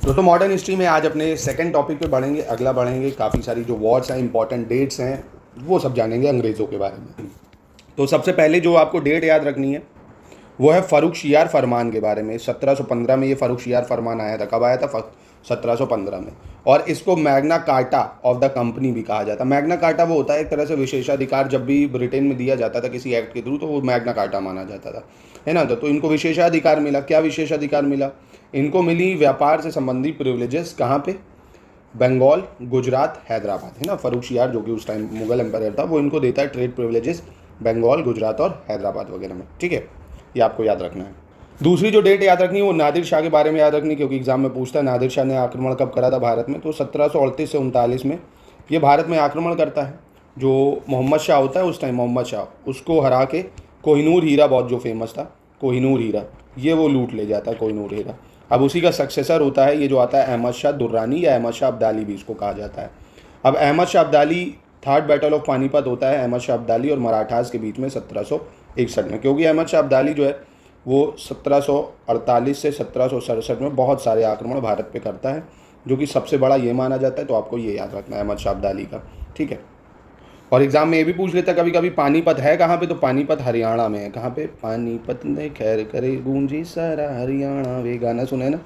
दोस्तों modern history में आज अपने सेकंड टॉपिक पे बढ़ेंगे, अगला बढ़ेंगे। काफ़ी सारी जो वॉर्स हैं, इंपॉर्टेंट डेट्स हैं, वो सब जानेंगे अंग्रेज़ों के बारे में। तो सबसे पहले जो आपको डेट याद रखनी है वो है फ़र्रुखशियार फरमान के बारे में। 1715 में ये फ़र्रुखशियार फरमान आया था। कब आया था? 1715 में। और इसको Magna carta of the company भी कहा जाता है। मैग्ना कार्टा वो होता है एक तरह से विशेषाधिकार, जब भी ब्रिटेन में दिया जाता था किसी एक्ट के थ्रू तो वो मैग्ना कार्टा माना जाता था, है ना। तो इनको विशेषाधिकार मिला। क्या विशेषाधिकार मिला? इनको मिली व्यापार से संबंधित प्रिविलेजेस। कहाँ पे? बंगाल, गुजरात, हैदराबाद, है ना। फ़र्रुखशियार जो कि उस टाइम मुगल एम्पायर था वो इनको देता है ट्रेड प्रिविलेजेस बंगाल, गुजरात और हैदराबाद वगैरह में, ठीक है। ये आपको याद रखना है। दूसरी जो डेट याद रखनी है वो नादिर शाह के बारे में याद रखनी, क्योंकि एग्जाम में पूछता है नादिर शाह ने आक्रमण कब करा था भारत में। तो 1738 से 39 में ये भारत में आक्रमण करता है। जो मोहम्मद शाह होता है उस टाइम, मोहम्मद शाह, उसको हरा के कोहिनूर हीरा बहुत जो फेमस था, कोहिनूर हीरा, ये वो लूट ले जाता है कोहिनूर हीरा। अब उसी का सक्सेसर होता है ये जो आता है अहमद शाह दुर्रानी, या अहमद शाह अब्दाली भी इसको कहा जाता है। अब Ahmad Shah Abdali, third battle of Panipat होता है अहमद शाह अब्दाली और मराठास के बीच में 1761 में। क्योंकि अहमद शाह अब्दाली जो है वो 1748 से 1767 में बहुत सारे आक्रमण भारत पे करता है, जो कि सबसे बड़ा ये माना जाता है। तो आपको ये याद रखना है अहमद शाह अब्दाली का, ठीक है। और एग्जाम में ये भी पूछ लेता है कभी कभी, पानीपत है कहाँ पे? तो पानीपत हरियाणा में है। कहाँ पे? पानीपत ने खैर करे गूंजी सारा हरियाणा, वे गाना सुना है ना,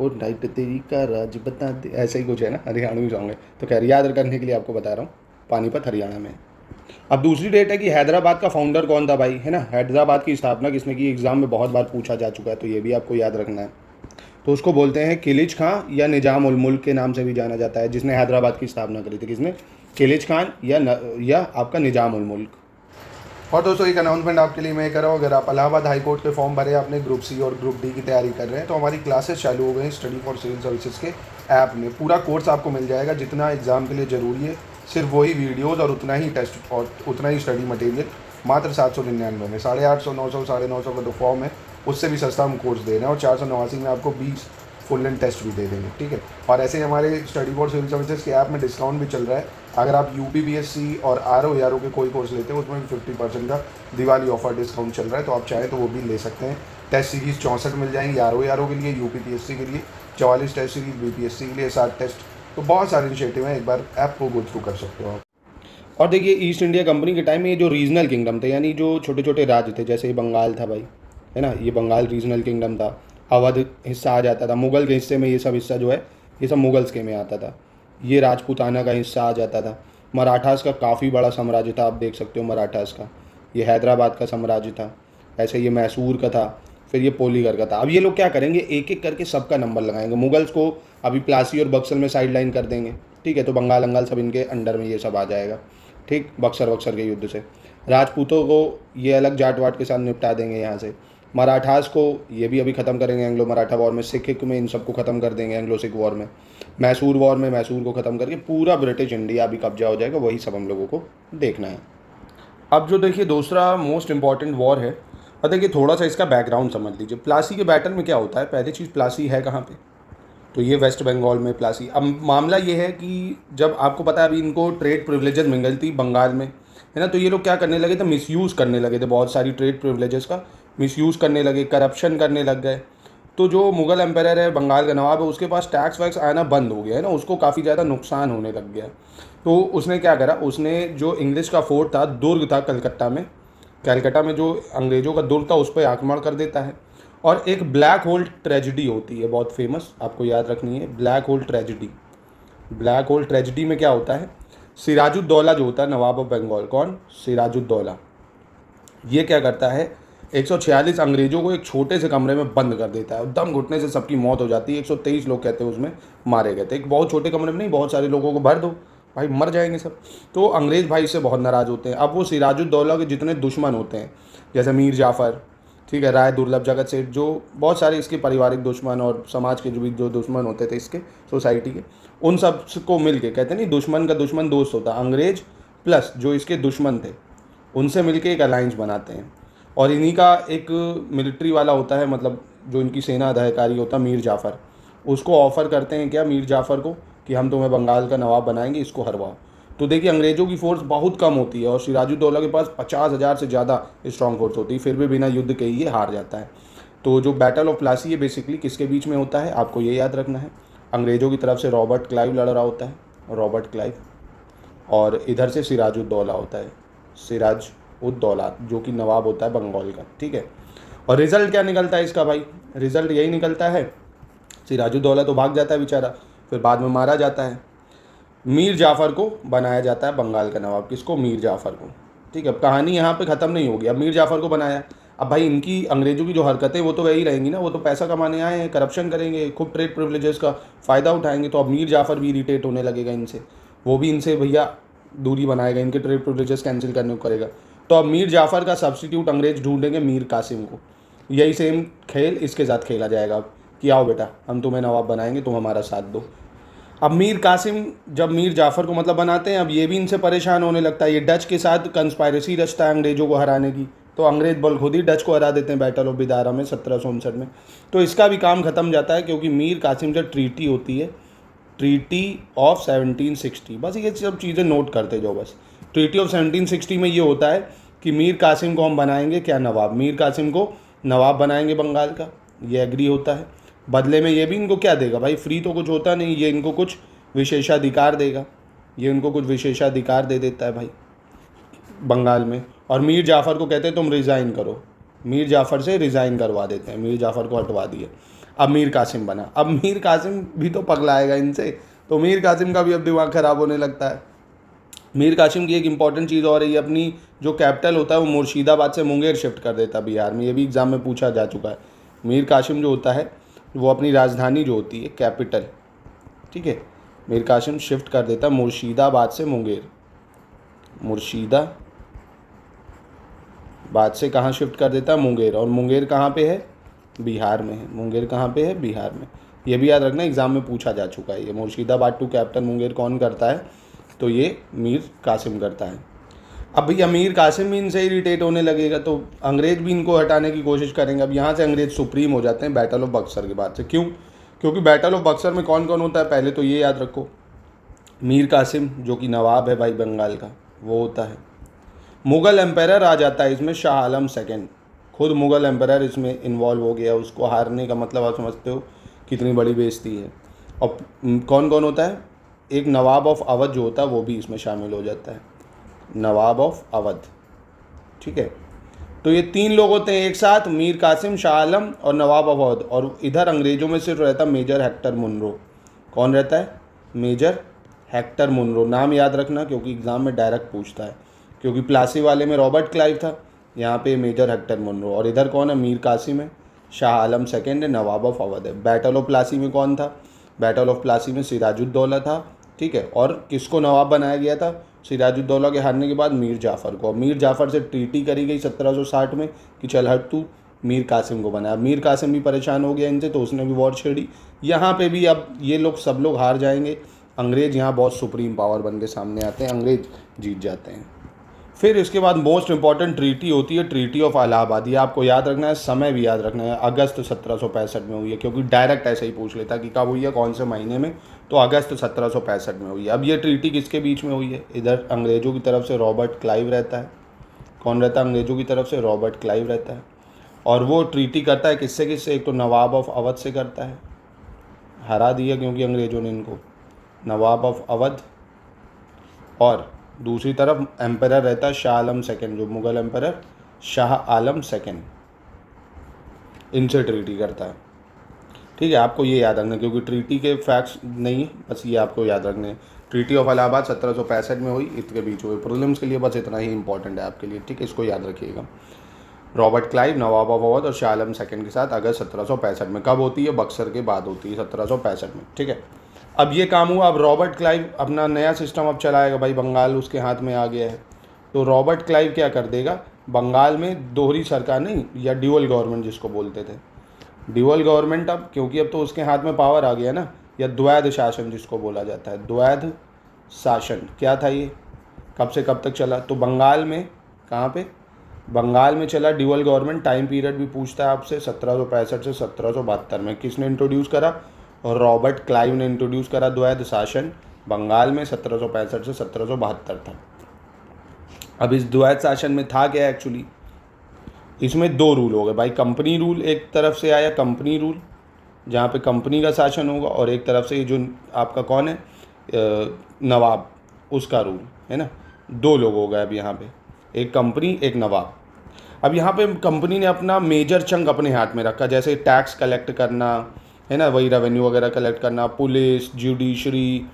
वो नाइट तेरी का राज बता दे, ऐसे ही कुछ है ना, हरियाणवी सॉन्ग है। तो खैर याद करने के लिए आपको बता रहा हूँ, पानीपत हरियाणा में है। अब दूसरी डेट है कि हैदराबाद का फाउंडर कौन था भाई, है ना। हैदराबाद की स्थापना किसने की? एग्जाम में बहुत बार पूछा जा चुका है, तो ये भी आपको याद रखना है। तो उसको बोलते हैं किलिच खां, या निजाम उल मुल्क के नाम से भी जाना जाता है, जिसने हैदराबाद की स्थापना करी थी। किसने? किलिच खान या आपका निजाम उल मुल्क। और दोस्तों एक अनाउंसमेंट आपके लिए मैं कर रहा हूँ, अगर आप इलाहाबाद हाई कोर्ट के फॉर्म भरे, आपने ग्रुप सी और ग्रुप डी की तैयारी कर रहे हैं, तो हमारी क्लासेस चालू हो गई स्टडी फॉर सिविल सर्विसेज के ऐप में। पूरा कोर्स आपको मिल जाएगा जितना एग्जाम के लिए ज़रूरी है, सिर्फ वही वीडियोज़ और उतना ही टेस्ट और उतना ही स्टडी मटेरियल, मात्र 799 में। 850, 900, 950 का जो फॉर्म है उससे भी सस्ता हम कोर्स दे रहे हैं, और 489 में आपको 20 फुल लेंथ टेस्ट भी दे देंगे, ठीक है। और ऐसे ही हमारे स्टडी फॉर सिविल सर्विसेज के ऐप में डिस्काउंट भी चल रहा है। अगर आप यूपीपीएससी और आरओ के कोई कोर्स लेते हैं उसमें भी 50% का दिवाली ऑफर डिस्काउंट चल रहा है, तो आप चाहें तो वो भी ले सकते हैं। टेस्ट सीरीज़ 64 मिल जाएंगी आरओ के लिए, यूपीपीएससी के लिए 44 टेस्ट सीरीज़, बीपीएससी के लिए 60 टेस्ट। तो बहुत सारे इनिशिएटिव हैं, एक बार ऐप को गो थ्रू कर सकते हो आप। और देखिए ईस्ट इंडिया कंपनी के टाइम में ये जो रीजनल किंगडम थे, यानी जो छोटे छोटे राज्य थे, जैसे बंगाल था भाई, है ना, ये बंगाल रीजनल किंगडम था। अवध हिस्सा आ जाता था मुगल के हिस्से में, ये सब हिस्सा जो है ये सब मुगल्स के में आता था। ये राजपूताना का हिस्सा आ जाता था। मराठास का काफ़ी बड़ा साम्राज्य था, आप देख सकते हो मराठास का। ये हैदराबाद का साम्राज्य था। ऐसे ये मैसूर का था, फिर ये पोलीगढ़ का था। अब ये लोग क्या करेंगे, एक एक करके सबका नंबर लगाएंगे। मुगल्स को अभी प्लासी और बक्सर में साइड लाइन कर देंगे, ठीक है। तो बंगाल अंगाल सब इनके अंडर में ये सब आ जाएगा, ठीक। बक्सर के युद्ध से राजपूतों को ये अलग जाट वाट के साथ निपटा देंगे यहाँ से। मराठास को ये भी अभी ख़त्म करेंगे एंग्लो मराठा वॉर में। सिख में इन सबको ख़त्म कर देंगे एंग्लो सिख वॉर में। मैसूर वॉर में मैसूर को ख़त्म करके पूरा ब्रिटिश इंडिया अभी कब्जा हो जाएगा। वही सब हम लोगों को देखना है। अब जो देखिए दूसरा मोस्ट इम्पॉर्टेंट वॉर है, और देखिए थोड़ा सा इसका बैकग्राउंड समझ लीजिए। प्लासी के बैटल में क्या होता है? पहली चीज़, प्लासी है कहाँ पे? तो ये वेस्ट बंगाल में प्लासी। अब मामला ये है कि जब आपको पता है अभी इनको ट्रेड प्रिविलेजेस मिल गई थी बंगाल में, है ना, तो ये लोग क्या करने लगे थे, मिसयूज़ करने लगे थे बहुत सारी ट्रेड प्रिविलेजेस का, मिसयूज़ करने लगे, करप्शन करने लग गए। तो जो मुगल एम्पायर है, बंगाल का नवाब है, उसके पास टैक्स वैक्स आना बंद हो गया है ना, उसको काफ़ी ज़्यादा नुकसान होने लग गया। तो उसने क्या करा, उसने जो इंग्लिश का फोर्ट था, दुर्ग था कलकत्ता में जो अंग्रेज़ों का दुर्ग था, उस पर आक्रमण कर देता है। और एक ब्लैक होल ट्रेजिडी होती है बहुत फेमस, आपको याद रखनी है, black hole tragedy. Black hole tragedy में क्या होता है, सिराजुद्दौला जो होता है नवाब ऑफ बंगाल, कौन? सिराजुद्दौला। ये क्या करता है, 146 अंग्रेज़ों को एक छोटे से कमरे में बंद कर देता है। दम घुटने से सबकी मौत हो जाती है। 123 लोग कहते हैं उसमें मारे गए थे। एक बहुत छोटे कमरे में नहीं, बहुत सारे लोगों को भर दो भाई, मर जाएंगे सब। तो अंग्रेज़ भाई से बहुत नाराज़ होते हैं। अब वो सिराजुद्दौला के जितने दुश्मन होते हैं, जैसे मीर जाफ़र, ठीक है, राय दुर्लभ जगत सेठ, जो बहुत सारे इसके पारिवारिक दुश्मन और समाज के जो दुश्मन होते थे इसके सोसाइटी के, उन सब को मिल के, कहते नहीं दुश्मन का दुश्मन दोस्त होता, अंग्रेज प्लस जो इसके दुश्मन थे उनसे मिल के एक अलाइंस बनाते हैं। और इन्हीं का एक मिलिट्री वाला होता है, मतलब जो इनकी सेना अधिकारी होता है, मीर जाफ़र, उसको ऑफ़र करते हैं क्या, मीर जाफ़र को, कि हम तुम्हें बंगाल का नवाब बनाएंगे, इसको हरवाओ। तो देखिए अंग्रेज़ों की फ़ोर्स बहुत कम होती है और सिराजुद्दौला के पास 50,000 से ज़्यादा स्ट्रॉन्ग फोर्स होती है, फिर भी बिना युद्ध के ही ये हार जाता है। तो जो बैटल ऑफ प्लासी है बेसिकली किसके बीच में होता है, आपको ये याद रखना है। अंग्रेज़ों की तरफ से रॉबर्ट क्लाइव लड़ रहा होता है, रॉबर्ट क्लाइव, और इधर से सिराजुद्दौला होता है, सिराजुद्दौला जो कि नवाब होता है बंगाल का, ठीक है। और रिज़ल्ट क्या निकलता है इसका भाई, रिज़ल्ट यही निकलता है, सिराजुद्दौला तो भाग जाता है बेचारा, फिर बाद में मारा जाता है। मीर जाफ़र को बनाया जाता है बंगाल का नवाब, किसको, मीर जाफ़र को, ठीक है। अब कहानी यहाँ पे ख़त्म नहीं होगी, अब मीर जाफ़र को बनाया, अब भाई इनकी अंग्रेज़ों की जो हरकतें वो तो वही रहेंगी ना, वो तो पैसा कमाने आए हैं, करप्शन करेंगे, खूब ट्रेड प्रिविलेजेस का फ़ायदा उठाएंगे। तो अब मीर जाफ़र भी इरिटेट होने लगेगा इनसे, वो भी इनसे भैया दूरी बनाएगा, इनके ट्रेड प्रिविलेजेस कैंसिल करने को करेगा। तो अब मीर जाफ़र का सब्सटीट्यूट अंग्रेज़ ढूंढेंगे मीर कासिम को। यही सेम खेल इसके साथ खेला जाएगा कि आओ बेटा हम तुम्हें नवाब बनाएंगे, तुम हमारा साथ दो। अब मीर कासिम जब मीर जाफ़र को मतलब बनाते हैं, अब ये भी इनसे परेशान होने लगता है, ये डच के साथ कंस्पायरेसी रचता है अंग्रेज़ों को हराने की। तो अंग्रेज़ बल खुद ही डच को हरा देते हैं बैटल ऑफ बिदारा में 1759 में। तो इसका भी काम ख़त्म जाता है, क्योंकि मीर कासिम से ट्रीटी होती है, ट्रीटी ऑफ 1760। बस ये सब चीज़ें नोट करते जाओ बस। ट्रीटी ऑफ 1760 में ये होता है कि मीर कासिम को हम बनाएंगे क्या, नवाब, मीर कासिम को नवाब बनाएंगे बंगाल का, ये एग्री होता है। बदले में ये भी इनको क्या देगा भाई, फ्री तो कुछ होता नहीं, ये इनको कुछ विशेषाधिकार देगा, ये इनको कुछ विशेषाधिकार दे देता है भाई बंगाल में। और मीर जाफ़र को कहते हैं तुम रिज़ाइन करो, मीर जाफ़र से रिज़ाइन करवा देते हैं, मीर जाफ़र को हटवा दिए। अब मीर कासिम बना, अब मीर कासिम भी तो पगलाएगा इनसे, तो मीर कासिम का भी अब दिमाग ख़राब होने लगता है। मीर कासिम की एक इंपॉर्टेंट चीज़ और है, ये अपनी जो कैपिटल होता है वो मुर्शिदाबाद से मुंगेर शिफ्ट कर देता है बिहार में, ये भी एग्ज़ाम में पूछा जा चुका है। मीर कासिम जो होता है वो अपनी राजधानी जो होती है कैपिटल, ठीक है, मीर कासिम शिफ्ट कर देता है मुर्शिदाबाद से मुंगेर, मुर्शिदाबाद से कहाँ शिफ्ट कर देता है, मुंगेर। और मुंगेर कहाँ पे है, बिहार में है, मुंगेर कहाँ पे है, बिहार में। ये भी याद रखना, एग्ज़ाम में पूछा जा चुका है, ये मुर्शिदाबाद टू कैपिटल मुंगेर कौन करता है, तो ये मीर कासिम करता है। अब भैया मीर कासिम भी इनसे इरिटेट होने लगेगा, तो अंग्रेज़ भी इनको हटाने की कोशिश करेंगे। अब यहाँ से अंग्रेज़ सुप्रीम हो जाते हैं बैटल ऑफ बक्सर के बाद से। क्यों, क्योंकि बैटल ऑफ बक्सर में कौन कौन होता है, पहले तो ये याद रखो, मीर कासिम जो कि नवाब है भाई बंगाल का वो होता है। मुग़ल एम्पायर आ जाता है इसमें, शाह आलम सेकेंड, खुद मुग़ल एम्पायर इसमें इन्वॉल्व हो गया, उसको हारने का मतलब आप समझते हो कितनी बड़ी बेइज्जती है। और कौन कौन होता है, एक नवाब ऑफ अवध जो होता है वो भी इसमें शामिल हो जाता है, नवाब ऑफ अवध, ठीक है। तो ये तीन लोग होते हैं एक साथ, मीर कासिम, शाह आलम और नवाब ऑफ अवध। और इधर अंग्रेज़ों में सिर्फ रहता मेजर हेक्टर मुनरो। कौन रहता है, मेजर हेक्टर मुनरो, नाम याद रखना क्योंकि एग्ज़ाम में डायरेक्ट पूछता है, क्योंकि प्लासी वाले में रॉबर्ट क्लाइव था, यहाँ पे मेजर हेक्टर मुनरो। और इधर कौन है, मीर कासिम है, शाह आलम सेकेंड है, नवाब ऑफ अवध है। बैटल ऑफ प्लासी में कौन था, बैटल ऑफ प्लासी में सिराजुद्दौला था, ठीक है। और किसको नवाब बनाया गया था, सिराजुद्दौला के हारने के बाद मीर जाफ़र को। मीर जाफ़र से ट्रीटी करी गई 1760 में कि चल हट तू, मीर कासिम को बनाया। मीर कासिम भी परेशान हो गया इनसे, तो उसने भी वॉर छेड़ी। यहाँ पे भी अब ये लोग सब लोग हार जाएंगे, अंग्रेज़ यहाँ बहुत सुप्रीम पावर बन के सामने आते हैं, अंग्रेज़ जीत जाते हैं। फिर इसके बाद मोस्ट इंपॉर्टेंट ट्रीटी होती है ट्रीटी ऑफ इलाहाबाद। ये आपको याद रखना है, समय भी याद रखना है, अगस्त 1765 में हुई है, क्योंकि डायरेक्ट ऐसे ही पूछ लेता कि कब हुई है, कौन से महीने में, तो अगस्त 1765 में हुई है। अब ये ट्रीटी किसके बीच में हुई है, इधर अंग्रेज़ों की तरफ से रॉबर्ट क्लाइव रहता है। कौन रहता है अंग्रेज़ों की तरफ से, रॉबर्ट क्लाइव रहता है। और वो ट्रीटी करता है किससे किससे, एक तो नवाब ऑफ अवध से करता है, हरा दिया क्योंकि अंग्रेज़ों ने इनको, नवाब ऑफ अवध। और दूसरी तरफ एम्परर रहता है शाह आलम सेकेंड, जो मुग़ल एम्परर शाह आलम सेकेंड, इनसे ट्रीटी करता है, ठीक है। आपको ये याद रखना, क्योंकि ट्रीटी के फैक्ट्स नहीं है, बस ये आपको याद रखने हैं। ट्रीटी ऑफ इलाहाबाद 1765 में हुई, इसके बीच हुई। प्रीलिम्स के लिए बस इतना ही इंपॉर्टेंट है आपके लिए, ठीक है, इसको याद रखिएगा। Robert Clive, Nawab of Awadh और शाह आलम सेकेंड के साथ अगस्त 1765 में। कब होती है, बक्सर के बाद होती है 1765 में, ठीक है। अब ये काम हुआ, अब रॉबर्ट क्लाइव अपना नया सिस्टम अब चलाएगा भाई, बंगाल उसके हाथ में आ गया है। तो रॉबर्ट क्लाइव क्या कर देगा, बंगाल में दोहरी सरकार नहीं, या ड्यूअल गवर्नमेंट जिसको बोलते थे, ड्यूअल गवर्नमेंट, अब क्योंकि अब तो उसके हाथ में पावर आ गया ना, या द्वैध शासन जिसको बोला जाता है, द्वैध शासन। क्या था ये, कब से कब तक चला, तो बंगाल में कहाँ पे, बंगाल में चला ड्यूअल गवर्नमेंट। टाइम पीरियड भी पूछता है आपसे, 1765 से 1772 में। किसने इंट्रोड्यूस करा, और रॉबर्ट क्लाइव ने इंट्रोड्यूस करा द्वैध शासन बंगाल में 1765 से 1772 तक। अब इस द्वैध शासन में था क्या एक्चुअली, इसमें दो रूल हो गए भाई, कंपनी रूल एक तरफ से आया, कंपनी रूल जहाँ पे कंपनी का शासन होगा, और एक तरफ से जो आपका कौन है नवाब, उसका रूल है ना। दो लोग हो गए अब यहाँ पे, एक कंपनी एक नवाब। अब यहाँ पे कंपनी ने अपना मेजर चंक अपने हाथ में रखा, जैसे टैक्स कलेक्ट करना है ना, वही रेवेन्यू वगैरह कलेक्ट करना, पुलिस, जुडिशरी,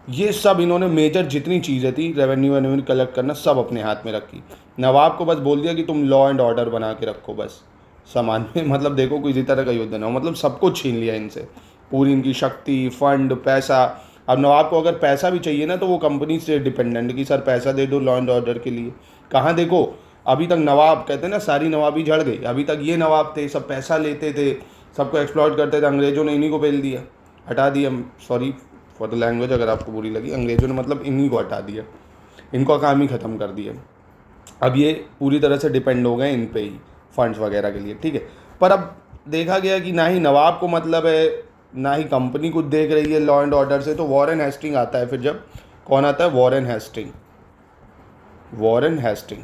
ये सब इन्होंने मेजर जितनी चीज़ें थी रेवेन्यू वेन्यू कलेक्ट करना सब अपने हाथ में रखी। नवाब को बस बोल दिया कि तुम लॉ एंड ऑर्डर बना के रखो बस सामान में, मतलब देखो किसी तरह का युद्ध ना हो, मतलब सब कुछ छीन लिया इनसे, पूरी इनकी शक्ति, फंड, पैसा। अब नवाब को अगर पैसा भी चाहिए ना तो वो कंपनी से डिपेंडेंट कि सर पैसा दे दो लॉ एंड ऑर्डर के लिए। कहाँ देखो अभी तक नवाब कहते हैं ना सारी नवाबी झड़ गई, अभी तक ये नवाब थे सब पैसा लेते थे, सबको एक्सप्लॉइट करते थे, अंग्रेज़ों ने इन्हीं को बेल दिया, हटा दिया। सॉरी फॉर द लैंग्वेज अगर आपको बुरी लगी, अंग्रेज़ों ने मतलब इन्हीं को हटा दिया, इनका काम ही ख़त्म कर दिया। अब ये पूरी तरह से डिपेंड हो गए इन पे ही फंड्स वगैरह के लिए, ठीक है। पर अब देखा गया कि ना ही नवाब को मतलब है, ना ही कंपनी कुछ देख रही है लॉ एंड ऑर्डर से, तो वॉरेन हेस्टिंग आता है फिर। जब कौन आता है? Warren Hasting. वॉरेन हेस्टिंग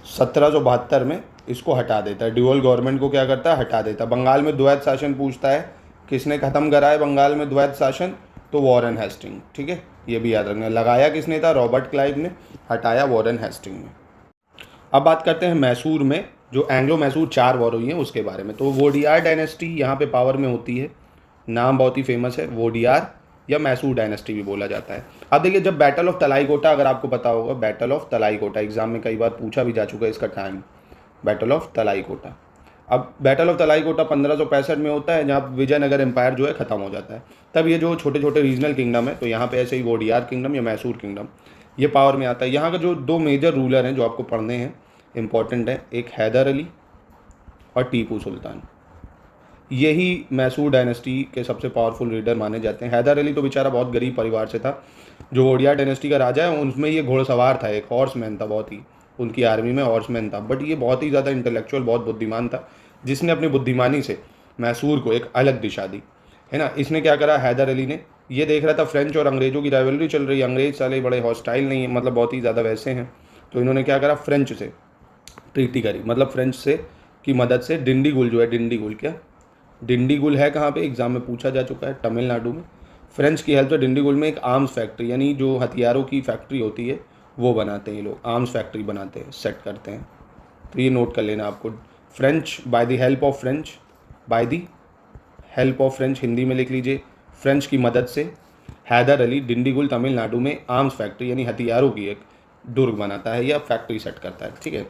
1772 में इसको हटा देता है, ड्यूअल गवर्नमेंट को क्या करता है? हटा देता है। बंगाल में द्वैत शासन पूछता है, किसने ख़त्म करा है बंगाल में द्वैत शासन? तो वॉरेन हेस्टिंग, ठीक है, ये भी याद रखना। लगाया किसने था? रॉबर्ट क्लाइव ने, हटाया वॉरेन हेस्टिंग ने। अब बात करते हैं मैसूर में, जो एंग्लो मैसूर 4 वॉर हुई हैं उसके बारे में। तो वोडियार डायनेस्टी यहाँ पे पावर में होती है, नाम बहुत ही फेमस है, वोडियार या मैसूर डायनेस्टी भी बोला जाता है। अब देखिए जब बैटल ऑफ तलाईकोटा, अगर आपको पता होगा बैटल ऑफ तलाईकोटा, एग्जाम में कई बार पूछा भी जा चुका है इसका टाइम, बैटल ऑफ तलाईकोटा। अब बैटल ऑफ तलाईकोटा 1565 में होता है, जहाँ विजयनगर एम्पायर जो है ख़त्म हो जाता है। तब ये जो छोटे छोटे रीजनल किंगडम है, तो यहाँ पे ऐसे ही वोडियार किंगडम या मैसूर किंगडम ये पावर में आता है। यहाँ का जो दो मेजर रूलर हैं जो आपको पढ़ने हैं, इंपॉर्टेंट है, एक हैदर अली और टीपू सुल्तान। यही मैसूर डायनेस्टी के सबसे पावरफुल लीडर माने जाते हैं। हैदर अली तो बेचारा बहुत गरीब परिवार से था, जो वोडियार डायनेस्टी का राजा है उनमें ये घोड़सवार था, एक हॉर्समैन था, बहुत ही उनकी आर्मी में हॉर्समैन था, बट ये बहुत ही ज़्यादा इंटेलेक्चुअल, बहुत बुद्धिमान था, जिसने अपनी बुद्धिमानी से मैसूर को एक अलग दिशा दी, है ना। इसने क्या करा? हैदर अली ने ये देख रहा था फ्रेंच और अंग्रेज़ों की राइवलरी चल रही है, अंग्रेज साले बड़े हॉस्टाइल नहीं है, मतलब बहुत ही ज़्यादा वैसे हैं, तो इन्होंने क्या करा? फ्रेंच से ट्रीटी करी, मतलब फ्रेंच से की मदद से डिंडीगुल जो है, डिंडीगुल क्या डिंडीगुल है कहाँ पे? एग्जाम में पूछा जा चुका है, तमिलनाडु में। फ्रेंच की हेल्प से डिंडीगुल में एक आर्म्स फैक्ट्री, यानी जो हथियारों की फैक्ट्री होती है वो बनाते हैं ये लोग, आर्म्स फैक्ट्री बनाते हैं, सेट करते हैं। तो ये नोट कर लेना आपको, French, by the help of French, by the help of French Hindi में लिख लीजिए, फ्रेंच की मदद से हैदर अली डिंडीगुल तमिलनाडु में आर्म्स फैक्ट्री यानी हथियारों की एक दुर्ग बनाता है या फैक्ट्री सेट करता है, ठीक है।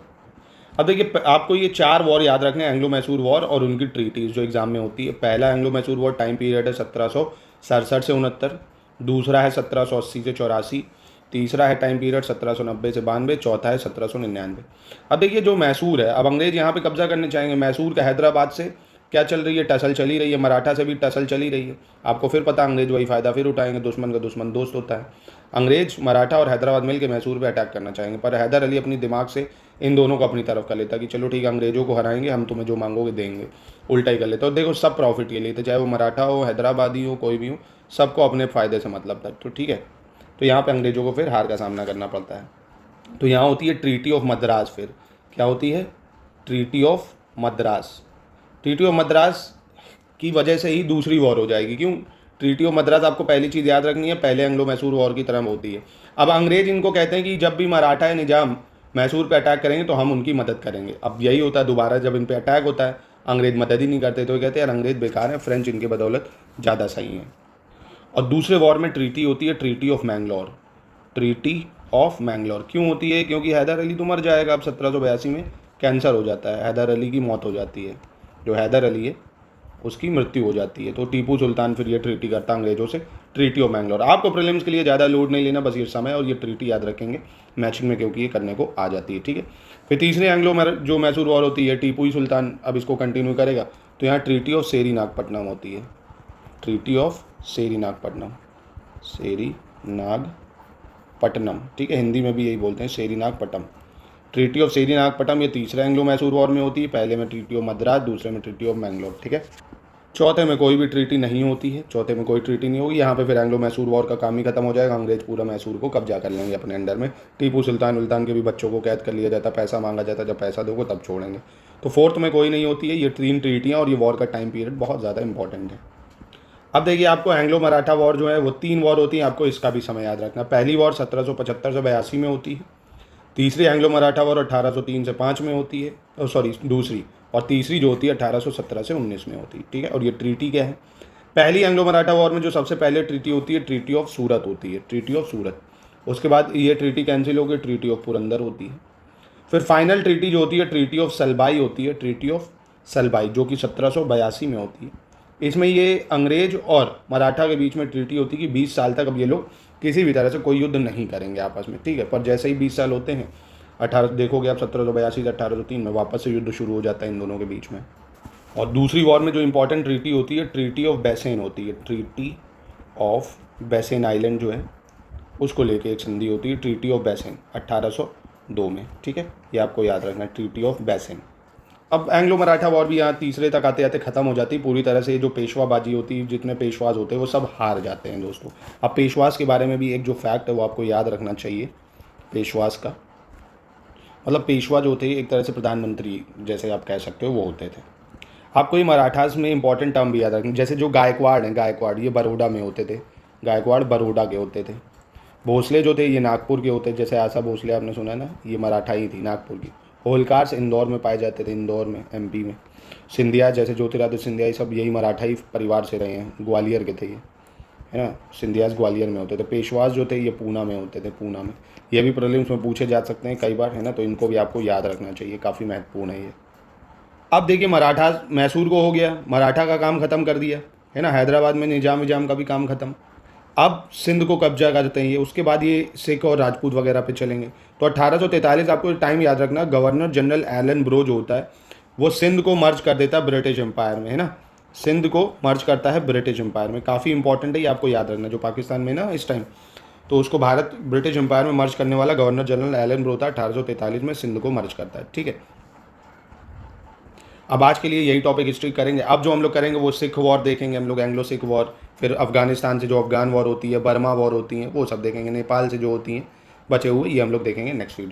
अब देखिए आपको ये 4 वॉर याद रखने हैं, एंग्लो मैसूर वॉर और उनकी ट्रीटीज जो एग्जाम में होती है। पहला Anglo Mysore war time period है 1767 से 69, दूसरा है 1780 से 84, तीसरा है टाइम पीरियड 1790 से 92, चौथा है 1799। अब देखिए जो मैसूर है, अब अंग्रेज यहाँ पे कब्जा करने चाहेंगे मैसूर का। हैदराबाद से क्या चल रही है? टसल चली रही है, मराठा से भी टसल चली रही है। आपको फिर पता अंग्रेज वही फ़ायदा फिर उठाएंगे, दुश्मन का दुश्मन दोस्त होता है। अंग्रेज, मराठा और हैदराबाद मिलकर मैसूर पे अटैक करना चाहेंगे, पर हैदर अली अपनी दिमाग से इन दोनों को अपनी तरफ कर लेता कि चलो ठीक है अंग्रेजों को हराएंगे, हम तुम्हें जो मांगोगे देंगे, उल्टा ही कर लेते। और देखो सब प्रॉफिट के लिए थे, चाहे वो मराठा हो, हैदराबादी हो, कोई भी हो, सबको अपने फ़ायदे से मतलब था, तो ठीक है। तो यहाँ पे अंग्रेजों को फिर हार का सामना करना पड़ता है। तो यहाँ होती है ट्रीटी ऑफ मद्रास। फिर क्या होती है? Treaty of Madras. Treaty of Madras की वजह से ही दूसरी वॉर हो जाएगी। क्यों? ट्रीटी ऑफ मद्रास आपको पहली चीज़ याद रखनी है, पहले एंग्लो मैसूर वॉर की तरह होती है। अब अंग्रेज इनको कहते हैं कि जब भी मराठा या निजाम मैसूर पे अटैक करेंगे तो हम उनकी मदद करेंगे। अब यही होता है दोबारा जब इन पे अटैक होता है, अंग्रेज मदद ही नहीं करते, तो ये कहते हैं यार अंग्रेज बेकार हैं, फ्रेंच इनके बदौलत ज़्यादा सही हैं। और दूसरे वॉर में ट्रीटी होती है treaty of Mangalore. Treaty of Mangalore क्यों होती है? क्योंकि हैदर अली तो मर जाएगा, अब 1782 में कैंसर हो जाता है, हैदर अली की मौत हो जाती है, जो हैदर अली है उसकी मृत्यु हो जाती है। तो टीपू सुल्तान फिर ये ट्रीटी करता है अंग्रेजों से, ट्रीटी ऑफ मैंगलोर। आपको प्रीलिम्स के लिए ज़्यादा लोड नहीं लेना, बस ये समय और ये ट्रीटी याद रखेंगे मैचिंग में, क्योंकि ये करने को आ जाती है, ठीक है। फिर तीसरे एंग्लो जो मैसूर वॉर होती है, टीपू ही सुल्तान अब इसको कंटिन्यू करेगा, तो यहाँ ट्रीटी ऑफ सेरी नागपट्टनम होती है। ट्रीटी ऑफ सेरी नागपट्टनम, सेरी नागपट्टनम, ठीक है, हिंदी में भी यही बोलते हैं सेरी नागपट्टनम। ट्रीटी ऑफ सेरी नागपट्टनम ये तीसरे एंग्लो मैसूर वॉर में होती है, पहले में ट्रीटी ऑफ मद्रास, दूसरे में ट्रीटी ऑफ मैंगलोर, ठीक है। चौथे में कोई भी ट्रीटी नहीं होती है, चौथे में कोई ट्रीटी नहीं होगी। यहाँ पे फिर एंग्लो मैसूर वॉर का काम ही खत्म हो जाएगा, अंग्रेज पूरा मैसूर को कब्जा कर लेंगे अपने अंडर में। टीपू सुल्तान के भी बच्चों को कैद कर लिया जाता, पैसा मांगा जाता, जब पैसा दोगे तब छोड़ेंगे। तो फोर्थ में कोई नहीं होती है। ये 3 ट्रीटियाँ और ये वॉर का टाइम पीरियड बहुत ज़्यादा इंपॉर्टेंट है। अब देखिए, आपको एंग्लो मराठा वॉर जो है वो 3 वॉर होती हैं, आपको इसका भी समय याद रखना। पहली वॉर 1775 से 82 में होती है। तीसरी एंग्लो मराठा वॉर 1803 से 5 में होती है, दूसरी, और तीसरी जो होती है 1817 से 19 में होती है। ठीक है, और ये ट्रीटी क्या है? पहली एंग्लो मराठा वॉर में जो सबसे पहले ट्रीटी होती है, ट्रीटी ऑफ सूरत होती है, ट्रीटी ऑफ सूरत। उसके बाद ये ट्रीटी कैंसिल होकर ट्रीटी ऑफ पुरंदर होती है। फिर फाइनल ट्रीटी जो होती है ट्रीटी ऑफ सलबाई होती है, ट्रीटी ऑफ सलबाई, जो कि 1782 में होती है। इसमें ये अंग्रेज और मराठा के बीच में ट्रीटी होती है कि 20 साल तक अब ये लोग किसी भी तरह से कोई युद्ध नहीं करेंगे आपस में। ठीक है, पर जैसे ही 20 साल होते हैं, 18 देखोगे आप 1782 से 1803 में वापस से युद्ध शुरू हो जाता है इन दोनों के बीच में। और दूसरी वॉर में जो इंपॉर्टेंट ट्रीटी होती है, ट्रीटी ऑफ बैसेन होती है, ट्रीटी ऑफ बैसेन आइलैंड जो है उसको लेके एक संधि होती है, ट्रीटी ऑफ बैसेन 1802 में। ठीक है, ये आपको याद रखना है, ट्रीटी ऑफ बैसेन। अब एंग्लो मराठा वॉर भी यहाँ तीसरे तक आते आते ख़त्म हो जाती है पूरी तरह से। जो पेशवाबाजी होती है, जितने पेशवाज होते हैं वो सब हार जाते हैं दोस्तों। अब पेशवाज के बारे में भी एक जो फैक्ट है वो आपको याद रखना चाहिए। पेशवाज का मतलब पेशवा जो होते हैं एक तरह से प्रधानमंत्री जैसे आप कह सकते हो वो होते थे। आपको ये मराठास में इंपॉर्टेंट टर्म भी याद रखना, जैसे जो गायकवाड़ हैं, गायकवाड़ ये बड़ौदा में होते थे, गायकवाड़ बड़ौदा के होते थे। भोसले जो थे ये नागपुर के होते, जैसे आशा भोसले आपने सुना ना, ये मराठा ही थी, नागपुर की। होलकार्स इंदौर में पाए जाते थे, इंदौर में, एमपी में। सिंधिया जैसे ज्योतिरादित्य सिंधिया, ये सब यही मराठा ही परिवार से रहे हैं, ग्वालियर के थे ये, है ना। सिंधियाज ग्वालियर में होते थे। पेशवाज जो थे ये पूना में होते थे, पूना में। ये भी प्रीलिम्स में पूछे जा सकते हैं कई बार, है ना, तो इनको भी आपको याद रखना चाहिए, काफ़ी महत्वपूर्ण है ये। अब देखिए, मराठा मैसूर को हो गया, मराठा का काम ख़त्म कर दिया, है ना। हैदराबाद में निजाम का भी काम ख़त्म। अब सिंध को कब्जा करते हैं ये। उसके बाद ये सिख और राजपूत वगैरह पे चलेंगे। तो 1843 आपको टाइम याद रखना, गवर्नर जनरल एलन ब्रो जो होता है वो सिंध को मर्ज कर देता है ब्रिटिश एम्पायर में, है ना। सिंध को मर्ज करता है ब्रिटिश एम्पायर में, काफ़ी इंपॉर्टेंट है ये, आपको याद रखना। जो पाकिस्तान में ना इस टाइम, तो उसको भारत ब्रिटिश एम्पायर में मर्ज करने वाला गवर्नर जनरल एलन ब्रो था। 1843 में सिंध को मर्ज करता है। ठीक है, अब आज के लिए यही टॉपिक हिस्ट्री करेंगे। अब जो हम लोग करेंगे वो सिख वॉर देखेंगे हम लोग, एंग्लो सिख वॉर। फिर अफगानिस्तान से जो अफगान वॉर होती है, बर्मा वॉर होती है, वो सब देखेंगे। नेपाल से जो होती हैं बचे हुए, ये हम लोग देखेंगे नेक्स्ट वीडियो।